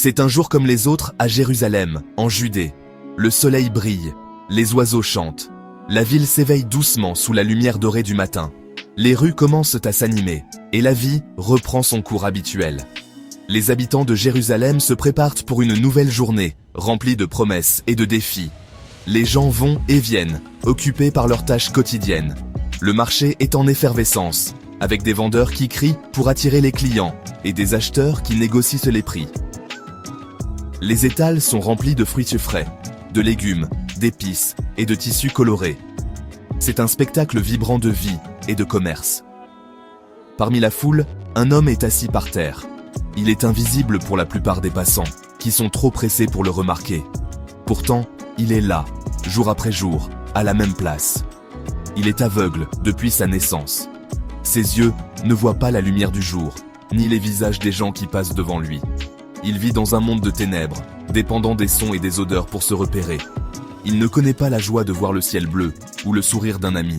C'est un jour comme les autres à Jérusalem, en Judée. Le soleil brille, les oiseaux chantent. La ville s'éveille doucement sous la lumière dorée du matin. Les rues commencent à s'animer, et la vie reprend son cours habituel. Les habitants de Jérusalem se préparent pour une nouvelle journée, remplie de promesses et de défis. Les gens vont et viennent, occupés par leurs tâches quotidiennes. Le marché est en effervescence, avec des vendeurs qui crient pour attirer les clients, et des acheteurs qui négocient les prix. Les étals sont remplis de fruits frais, de légumes, d'épices et de tissus colorés. C'est un spectacle vibrant de vie et de commerce. Parmi la foule, un homme est assis par terre. Il est invisible pour la plupart des passants, qui sont trop pressés pour le remarquer. Pourtant, il est là, jour après jour, à la même place. Il est aveugle depuis sa naissance. Ses yeux ne voient pas la lumière du jour, ni les visages des gens qui passent devant lui. Il vit dans un monde de ténèbres, dépendant des sons et des odeurs pour se repérer. Il ne connaît pas la joie de voir le ciel bleu ou le sourire d'un ami.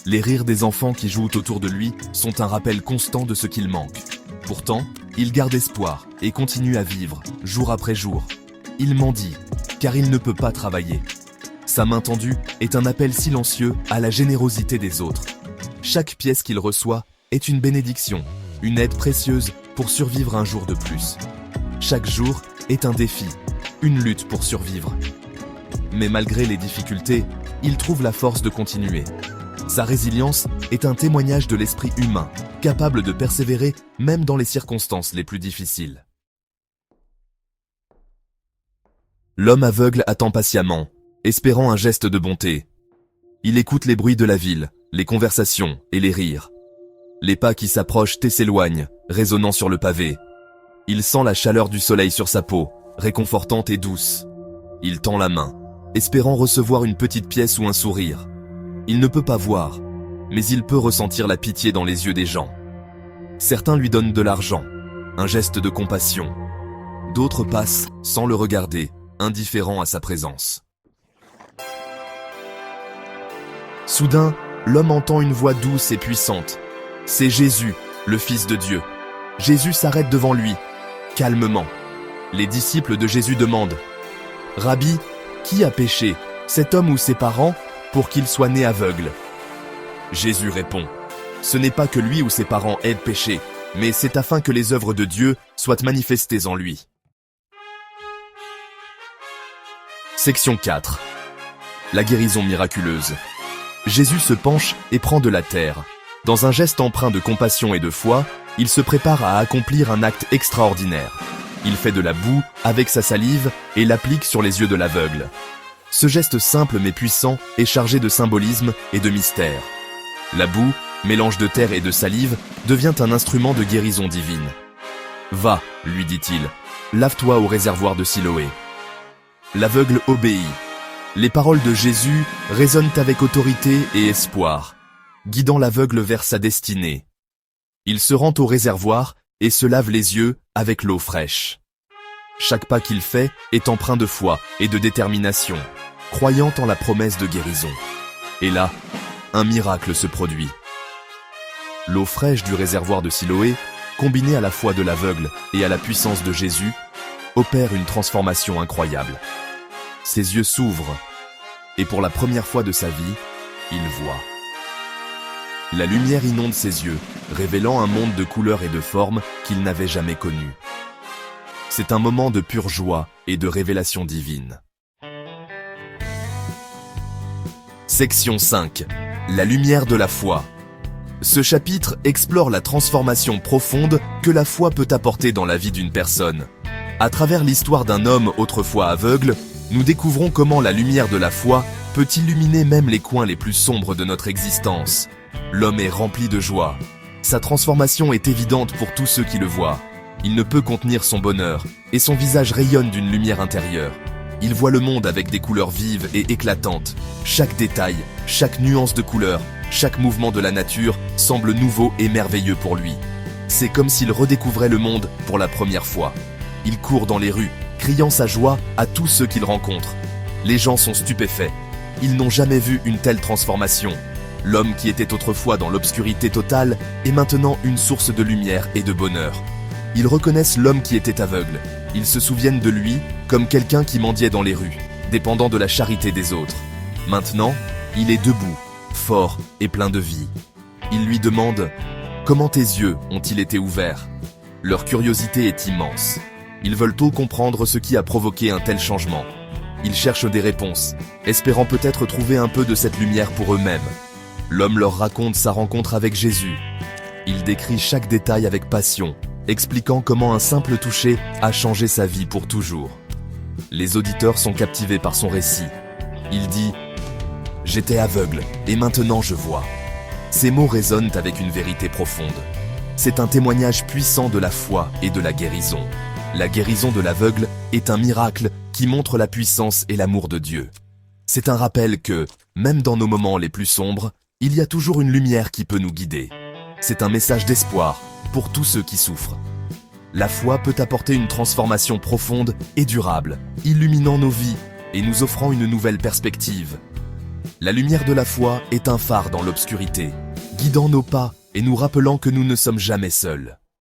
Les rires des enfants qui jouent autour de lui sont un rappel constant de ce qu'il manque. Pourtant, il garde espoir et continue à vivre, jour après jour. Il mendie, car il ne peut pas travailler. Sa main tendue est un appel silencieux à la générosité des autres. Chaque pièce qu'il reçoit est une bénédiction, une aide précieuse pour survivre un jour de plus. Chaque jour est un défi, une lutte pour survivre. Mais malgré les difficultés, il trouve la force de continuer. Sa résilience est un témoignage de l'esprit humain, capable de persévérer même dans les circonstances les plus difficiles. L'homme aveugle attend patiemment, espérant un geste de bonté. Il écoute les bruits de la ville, les conversations et les rires. Les pas qui s'approchent et s'éloignent, résonnant sur le pavé. Il sent la chaleur du soleil sur sa peau, réconfortante et douce. Il tend la main, espérant recevoir une petite pièce ou un sourire. Il ne peut pas voir, mais il peut ressentir la pitié dans les yeux des gens. Certains lui donnent de l'argent, un geste de compassion. D'autres passent, sans le regarder, indifférents à sa présence. Soudain, l'homme entend une voix douce et puissante. C'est Jésus, le Fils de Dieu. Jésus s'arrête devant lui, calmement. Les disciples de Jésus demandent « Rabbi, qui a péché, cet homme ou ses parents, pour qu'il soit né aveugle ?» Jésus répond « Ce n'est pas que lui ou ses parents aient péché, mais c'est afin que les œuvres de Dieu soient manifestées en lui. » Section 4. La guérison miraculeuse. Jésus se penche et prend de la terre. Dans un geste empreint de compassion et de foi, il se prépare à accomplir un acte extraordinaire. Il fait de la boue avec sa salive et l'applique sur les yeux de l'aveugle. Ce geste simple mais puissant est chargé de symbolisme et de mystère. La boue, mélange de terre et de salive, devient un instrument de guérison divine. « Va, lui dit-il, lave-toi au réservoir de Siloé. » L'aveugle obéit. Les paroles de Jésus résonnent avec autorité et espoir, guidant l'aveugle vers sa destinée. Il se rend au réservoir et se lave les yeux avec l'eau fraîche. Chaque pas qu'il fait est empreint de foi et de détermination, croyant en la promesse de guérison. Et là, un miracle se produit. L'eau fraîche du réservoir de Siloé, combinée à la foi de l'aveugle et à la puissance de Jésus, opère une transformation incroyable. Ses yeux s'ouvrent, et pour la première fois de sa vie, il voit. La lumière inonde ses yeux, révélant un monde de couleurs et de formes qu'il n'avait jamais connu. C'est un moment de pure joie et de révélation divine. Section 5. La lumière de la foi. Ce chapitre explore la transformation profonde que la foi peut apporter dans la vie d'une personne. À travers l'histoire d'un homme autrefois aveugle, nous découvrons comment la lumière de la foi peut illuminer même les coins les plus sombres de notre existence. L'homme est rempli de joie. Sa transformation est évidente pour tous ceux qui le voient. Il ne peut contenir son bonheur, et son visage rayonne d'une lumière intérieure. Il voit le monde avec des couleurs vives et éclatantes. Chaque détail, chaque nuance de couleur, chaque mouvement de la nature semble nouveau et merveilleux pour lui. C'est comme s'il redécouvrait le monde pour la première fois. Il court dans les rues, criant sa joie à tous ceux qu'il rencontre. Les gens sont stupéfaits. Ils n'ont jamais vu une telle transformation. L'homme qui était autrefois dans l'obscurité totale est maintenant une source de lumière et de bonheur. Ils reconnaissent l'homme qui était aveugle. Ils se souviennent de lui comme quelqu'un qui mendiait dans les rues, dépendant de la charité des autres. Maintenant, il est debout, fort et plein de vie. Ils lui demandent « Comment tes yeux ont-ils été ouverts ?» Leur curiosité est immense. Ils veulent tout comprendre ce qui a provoqué un tel changement. Ils cherchent des réponses, espérant peut-être trouver un peu de cette lumière pour eux-mêmes. L'homme leur raconte sa rencontre avec Jésus. Il décrit chaque détail avec passion, expliquant comment un simple toucher a changé sa vie pour toujours. Les auditeurs sont captivés par son récit. Il dit « J'étais aveugle et maintenant je vois ». Ces mots résonnent avec une vérité profonde. C'est un témoignage puissant de la foi et de la guérison. La guérison de l'aveugle est un miracle qui montre la puissance et l'amour de Dieu. C'est un rappel que, même dans nos moments les plus sombres, il y a toujours une lumière qui peut nous guider. C'est un message d'espoir pour tous ceux qui souffrent. La foi peut apporter une transformation profonde et durable, illuminant nos vies et nous offrant une nouvelle perspective. La lumière de la foi est un phare dans l'obscurité, guidant nos pas et nous rappelant que nous ne sommes jamais seuls.